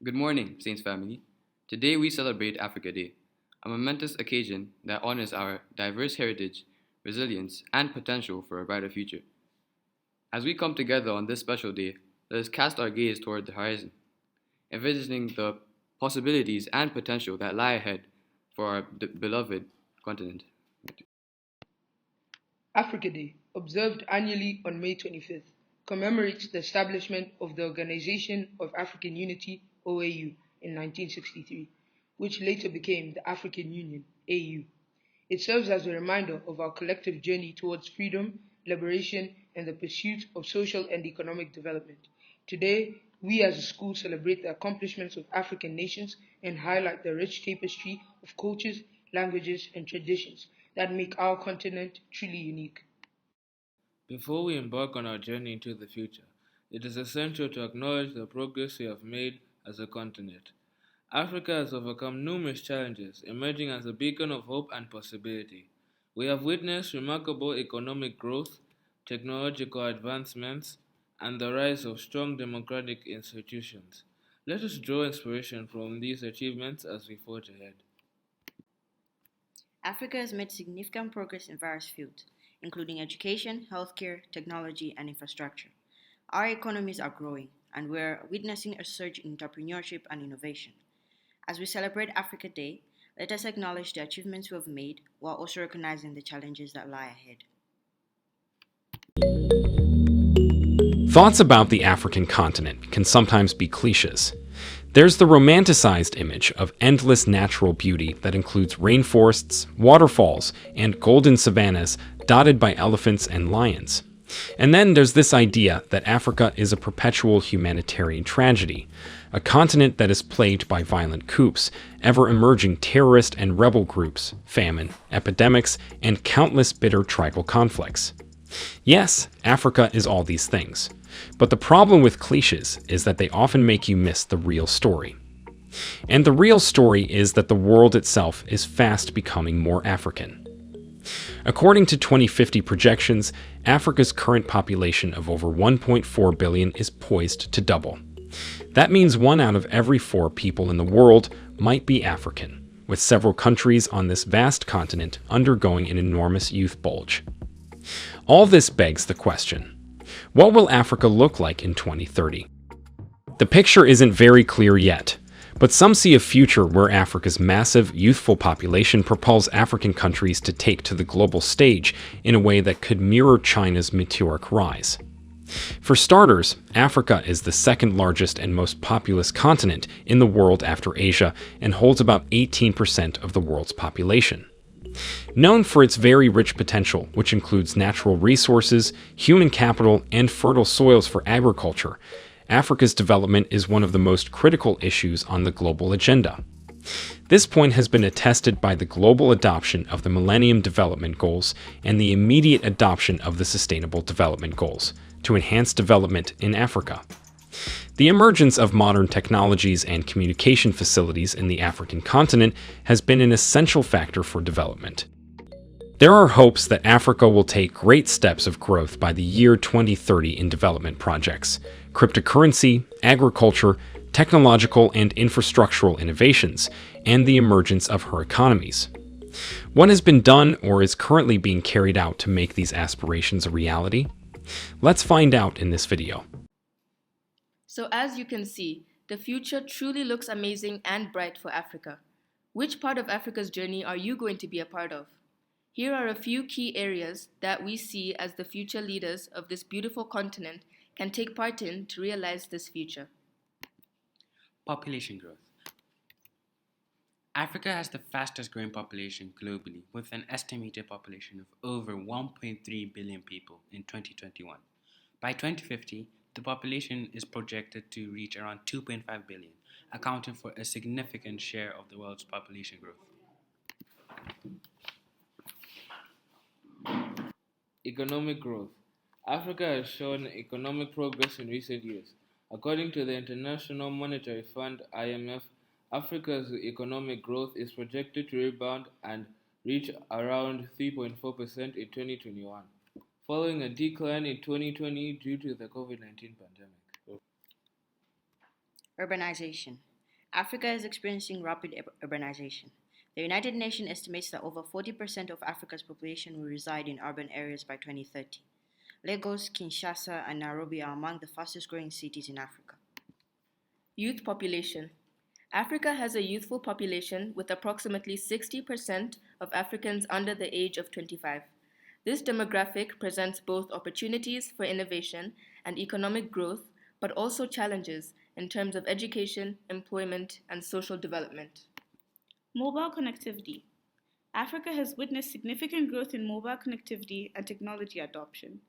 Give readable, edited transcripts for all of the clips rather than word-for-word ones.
Good morning, Saints family. Today we celebrate Africa Day, a momentous occasion that honors our diverse heritage, resilience, and potential for a brighter future. As we come together on this special day, let us cast our gaze toward the horizon, envisioning the possibilities and potential that lie ahead for our beloved continent. Africa Day, observed annually on May 25th, commemorates the establishment of the Organization of African Unity (OAU) in 1963, which later became the African Union (AU). It serves as a reminder of our collective journey towards freedom, liberation, and the pursuit of social and economic development. Today, we as a school celebrate the accomplishments of African nations and highlight the rich tapestry of cultures, languages, and traditions that make our continent truly unique. Before we embark on our journey into the future, it is essential to acknowledge the progress we have made as a continent. Africa has overcome numerous challenges, emerging as a beacon of hope and possibility. We have witnessed remarkable economic growth, technological advancements, and the rise of strong democratic institutions. Let us draw inspiration from these achievements as we forge ahead. Africa has made significant progress in various fields, including education, healthcare, technology, and infrastructure. Our economies are growing, and we're witnessing a surge in entrepreneurship and innovation. As we celebrate Africa Day, let us acknowledge the achievements we have made while also recognizing the challenges that lie ahead. Thoughts about the African continent can sometimes be cliches. There's the romanticized image of endless natural beauty that includes rainforests, waterfalls, and golden savannas dotted by elephants and lions. And then there's this idea that Africa is a perpetual humanitarian tragedy, a continent that is plagued by violent coups, ever-emerging terrorist and rebel groups, famine, epidemics, and countless bitter tribal conflicts. Yes, Africa is all these things. But the problem with cliches is that they often make you miss the real story. And the real story is that the world itself is fast becoming more African. According to 2050 projections, Africa's current population of over 1.4 billion is poised to double. That means 1 out of every 4 people in the world might be African, with several countries on this vast continent undergoing an enormous youth bulge. All this begs the question: what will Africa look like in 2030? The picture isn't very clear yet, but some see a future where Africa's massive, youthful population propels African countries to take to the global stage in a way that could mirror China's meteoric rise. For starters, Africa is the second largest and most populous continent in the world after Asia and holds about 18% of the world's population. Known for its very rich potential, which includes natural resources, human capital, and fertile soils for agriculture, Africa's development is one of the most critical issues on the global agenda. This point has been attested by the global adoption of the Millennium Development Goals and the immediate adoption of the Sustainable Development Goals to enhance development in Africa. The emergence of modern technologies and communication facilities in the African continent has been an essential factor for development. There are hopes that Africa will take great steps of growth by the year 2030 in development projects, cryptocurrency, agriculture, technological and infrastructural innovations, and the emergence of her economies. What has been done or is currently being carried out to make these aspirations a reality? Let's find out in this video. So as you can see, the future truly looks amazing and bright for Africa. Which part of Africa's journey are you going to be a part of? Here are a few key areas that we see as the future leaders of this beautiful continent can take part in to realize this future. Population growth. Africa has the fastest growing population globally, with an estimated population of over 1.3 billion people in 2021. By 2050, the population is projected to reach around 2.5 billion, accounting for a significant share of the world's population growth. Economic growth. Africa has shown economic progress in recent years. According to the International Monetary Fund (IMF), Africa's economic growth is projected to rebound and reach around 3.4% in 2021, following a decline in 2020 due to the COVID-19 pandemic. Urbanization. Africa is experiencing rapid urbanization. The United Nations estimates that over 40% of Africa's population will reside in urban areas by 2030. Lagos, Kinshasa, and Nairobi are among the fastest growing cities in Africa. Youth population. Africa has a youthful population with approximately 60% of Africans under the age of 25. This demographic presents both opportunities for innovation and economic growth, but also challenges in terms of education, employment, and social development. Mobile connectivity. Africa has witnessed significant growth in mobile connectivity and technology adoption.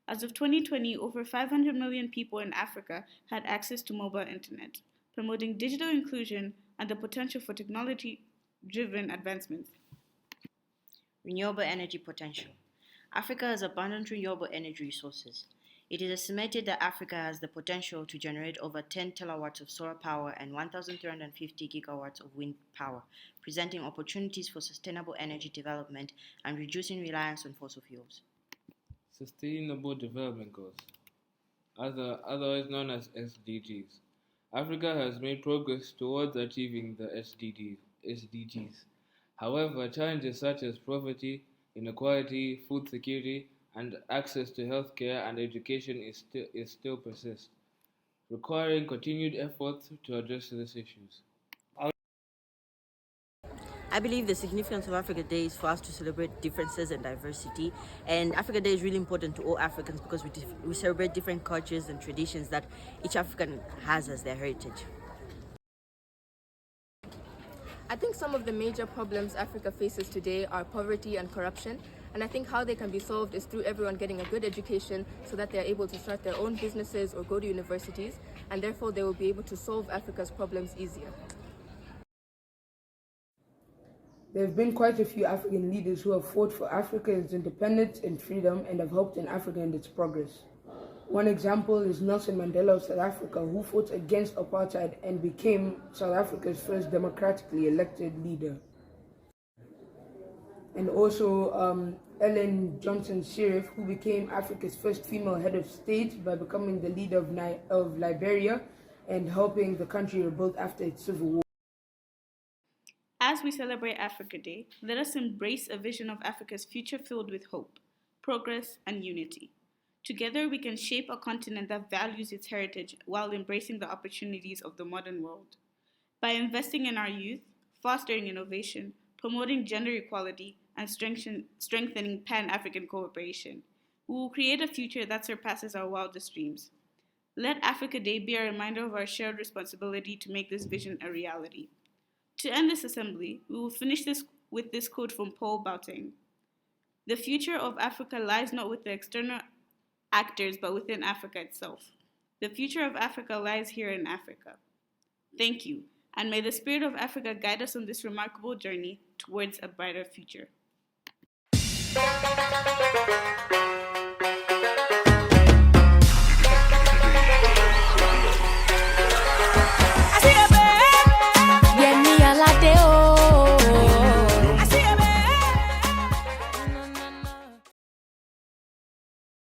As of 2020, over 500 million people in Africa had access to mobile internet, promoting digital inclusion and the potential for technology-driven advancements. Renewable energy potential. Africa has abundant renewable energy resources. It is estimated that Africa has the potential to generate over 10 terawatts of solar power and 1,350 gigawatts of wind power, presenting opportunities for sustainable energy development and reducing reliance on fossil fuels. Sustainable Development Goals, otherwise known as SDGs. Africa has made progress towards achieving the SDGs. However, challenges such as poverty, inequality, food security, and access to healthcare and education still persist, requiring continued efforts to address these issues. I believe the significance of Africa Day is for us to celebrate differences and diversity. And Africa Day is really important to all Africans because we celebrate different cultures and traditions that each African has as their heritage. I think some of the major problems Africa faces today are poverty and corruption. And I think how they can be solved is through everyone getting a good education so that they're able to start their own businesses or go to universities, and therefore they will be able to solve Africa's problems easier. There have been quite a few African leaders who have fought for Africa's independence and freedom and have helped in Africa in its progress. One example is Nelson Mandela of South Africa, who fought against apartheid and became South Africa's first democratically elected leader. And also Ellen Johnson Sirleaf, who became Africa's first female head of state by becoming the leader of Liberia and helping the country rebuild after its civil war. As we celebrate Africa Day, let us embrace a vision of Africa's future filled with hope, progress, and unity. Together, we can shape a continent that values its heritage while embracing the opportunities of the modern world. By investing in our youth, fostering innovation, promoting gender equality, and strengthening Pan-African cooperation, we will create a future that surpasses our wildest dreams. Let Africa Day be a reminder of our shared responsibility to make this vision a reality. To end this assembly, we will finish with this quote from Paul Bouteng. "The future of Africa lies not with the external actors, but within Africa itself. The future of Africa lies here in Africa." Thank you, and may the spirit of Africa guide us on this remarkable journey towards a brighter future.